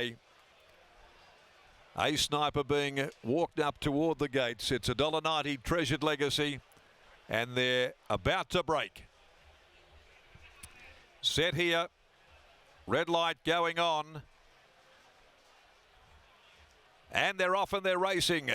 A Sniper being walked up toward the gates. It's $1.90 Treasured Legacy, and they're about to break. Set here, red light going on, and they're off and they're racing.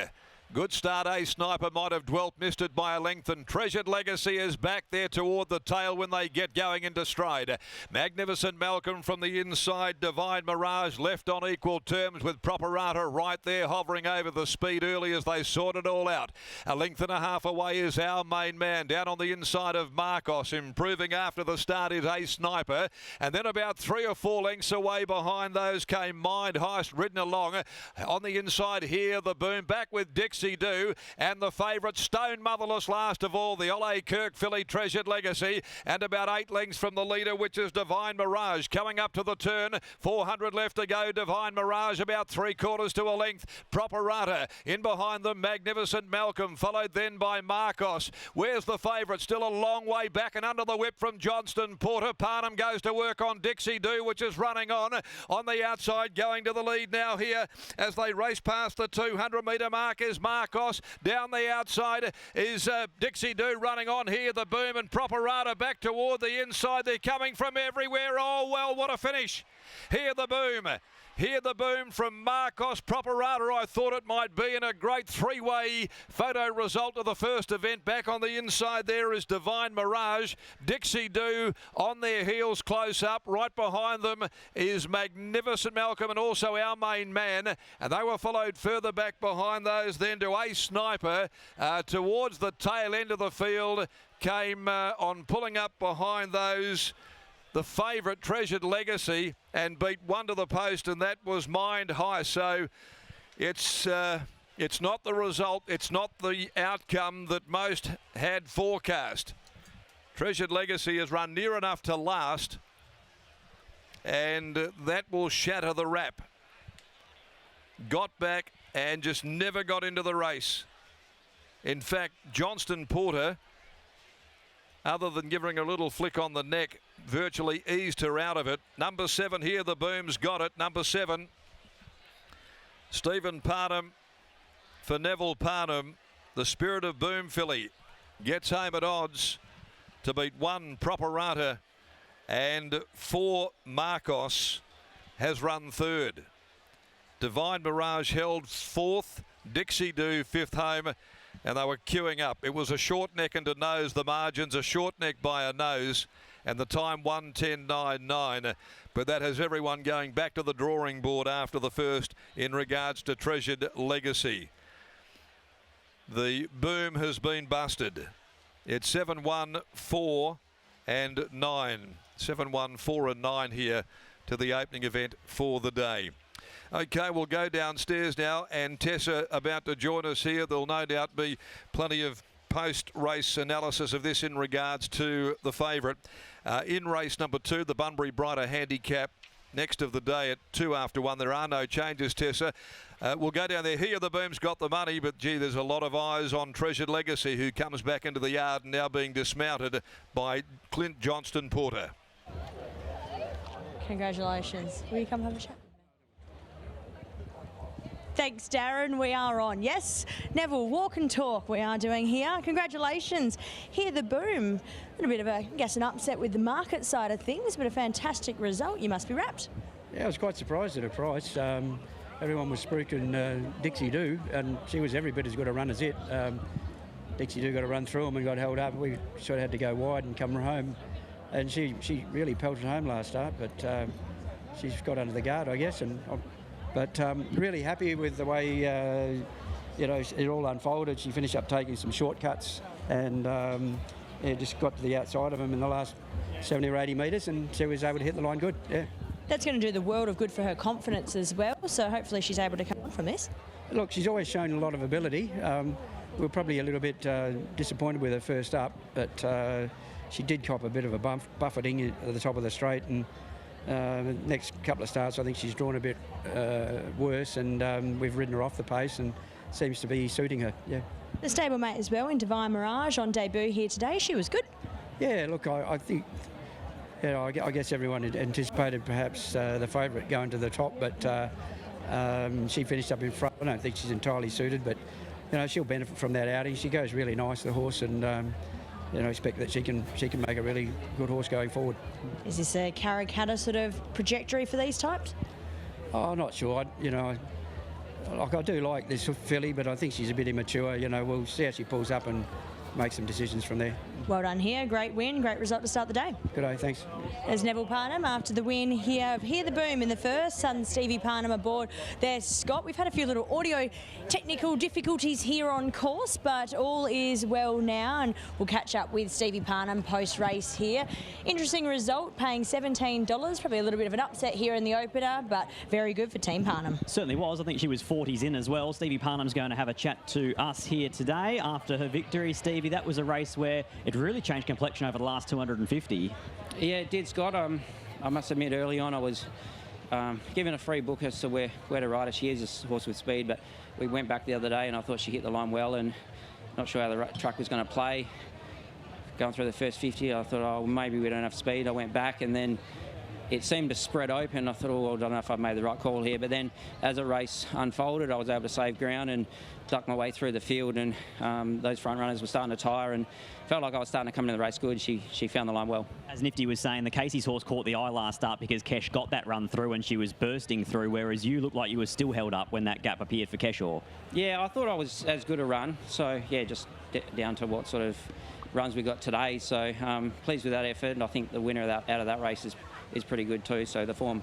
Good start. A Sniper might have dwelt, missed it by a length, and Treasured Legacy is back there toward the tail when they get going into stride. Magnificent Malcolm from the inside. Divine Mirage left on equal terms with Properata right there hovering over the speed early as they sort it all out. A length and a half away is Our Main Man. Down on the inside of Marcos, improving after the start is A Sniper, and then about 3 or 4 lengths away behind those came Mind Heist ridden along. On the inside here, the Boom back with Dixie Do, and the favourite Stone Motherless last of all, the Ole Kirk filly Treasured Legacy, and about 8 lengths from the leader, which is Divine Mirage. Coming up to the turn, 400 left to go. Divine Mirage about 3/4 to a length. Properata in behind them. Magnificent Malcolm, followed then by Marcos. Where's the favourite? Still a long way back and under the whip from Johnston Porter. Parnham goes to work on Dixie Do, which is running on the outside, going to the lead now here as they race past the 200-metre mark is Marcos. Down the outside is Dixie Do running on here. The Boom and Properata back toward the inside. They're coming from everywhere. Oh, well, what a finish. Here the Boom. Here the Boom from Marcos. Properata, I thought it might be, in a great 3-way photo result of the first event. Back on the inside there is Divine Mirage. Dixie Do on their heels close up. Right behind them is Magnificent Malcolm and also Our Main Man. And they were followed further back behind those then to A Sniper. Towards the tail end of the field came on pulling up behind those the favourite Treasured Legacy, and beat one to the post, and that was Mind High. So it's not the result, it's not the outcome that most had forecast. Treasured Legacy has run near enough to last, and that will shatter the wrap. Got back and just never got into the race. In fact, Johnston Porter, other than giving her a little flick on the neck, virtually eased her out of it. Number 7 here, the Boom's got it. Number 7, Stephen Parnham for Neville Parnham. The Spirit of Boom filly gets home at odds to beat 1 Properata, and 4 Marcos has run 3rd. Divine Mirage held 4th. Dixie Do 5th home, and they were queuing up. It was a short neck and a nose. The margins a short neck by a nose, and the time 1:10.99. But that has everyone going back to the drawing board after the first in regards to Treasured Legacy. The Boom has been busted. It's 7-1, 4 and 9. 7-1, 4 and 9 here to the opening event for the day. Okay, we'll go downstairs now, and Tessa about to join us here. There'll no doubt be plenty of post-race analysis of this in regards to the favourite. In race number 2, the Bunbury Brighter Handicap, next of the day at 2 after 1. There are no changes, Tessa. We'll go down there. Here the Boom's got the money, but gee, there's a lot of eyes on Treasured Legacy, who comes back into the yard and now being dismounted by Clint Johnston Porter. Congratulations. Will you come have a chat? Thanks, Darren. We are on. Yes, Neville, walk and talk we are doing here. Congratulations. Here the Boom. A little bit of, I guess, an upset with the market side of things, but a fantastic result. You must be wrapped. Yeah, I was quite surprised at her price. Everyone was spruiking Dixie Do, and she was every bit as good a run as it. Dixie Do got to run through them and got held up. We sort of had to go wide and come home. And she really pelted home last start, but she's got under the guard, I guess. But really happy with the way it all unfolded. She finished up taking some shortcuts and just got to the outside of him in the last 70 or 80 metres, and she was able to hit the line good. Yeah. That's going to do the world of good for her confidence as well. So hopefully she's able to come on from this. Look, she's always shown a lot of ability. We were probably a little bit disappointed with her first up, but she did cop a bit of a buffeting at the top of the straight, and the next couple of starts I think she's drawn a bit worse, and we've ridden her off the pace and seems to be suiting her. Yeah. The stablemate as well in Divine Mirage on debut here today, she was good. Yeah, look, I think I guess everyone had anticipated perhaps the favourite going to the top, but she finished up in front. I don't think she's entirely suited, but she'll benefit from that outing. She goes really nice, the horse, and expect that she can make a really good horse going forward. Is this a Karrakatta sort of trajectory for these types? Oh, I'm not sure. I do like this filly, but I think she's a bit immature. We'll see how she pulls up and make some decisions from there. Well done here. Great win, great result to start the day. Good day, thanks. There's Neville Parnham after the win here. Hear the boom in the first. Son Stevie Parnham aboard. There's Scott. We've had a few little audio technical difficulties here on course, but all is well now, and we'll catch up with Stevie Parnham post-race here. Interesting result, paying $17. Probably a little bit of an upset here in the opener, but very good for Team Parnham. Certainly was. I think she was 40s in as well. Stevie Parnham's going to have a chat to us here today after her victory. Stevie, that was a race where it really changed complexion over the last 250. Yeah, it did, Scott. I must admit, early on I was given a free book as to where to ride her. She is a horse with speed, but we went back the other day and I thought she hit the line well, and not sure how the truck was going to play. Going through the first 50, I thought, oh, maybe we don't have speed. I went back and then it seemed to spread open. I thought, oh, well, I don't know if I've made the right call here. But then as the race unfolded, I was able to save ground and duck my way through the field, and those front runners were starting to tire and felt like I was starting to come into the race good. She found the line well. As Nifty was saying, the Casey's horse caught the eye last up because Kesh got that run through and she was bursting through, whereas you looked like you were still held up when that gap appeared for Keshaw. Yeah, I thought I was as good a run. So, yeah, just down to what sort of runs we got today. So, pleased with that effort, and I think the winner out of that race is pretty good too. So the form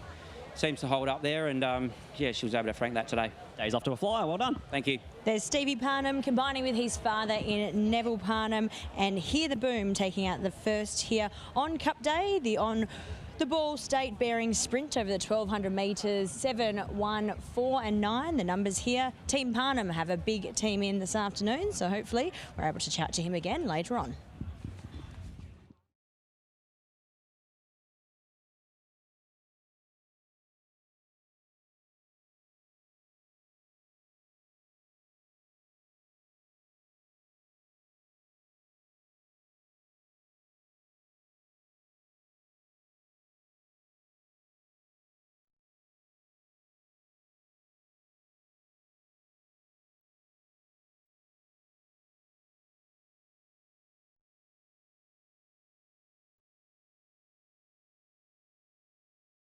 seems to hold up there, and yeah, she was able to frank that today. Days off to a flyer. Well done. Thank you. There's Stevie Parnham combining with his father in Neville Parnham, and Hear the Boom taking out the first here on Cup Day, on the Ball State Bearing Sprint over the 1,200 metres, 7, 1, 4 and 9. The numbers here. Team Parnham have a big team in this afternoon, so hopefully we're able to chat to him again later on.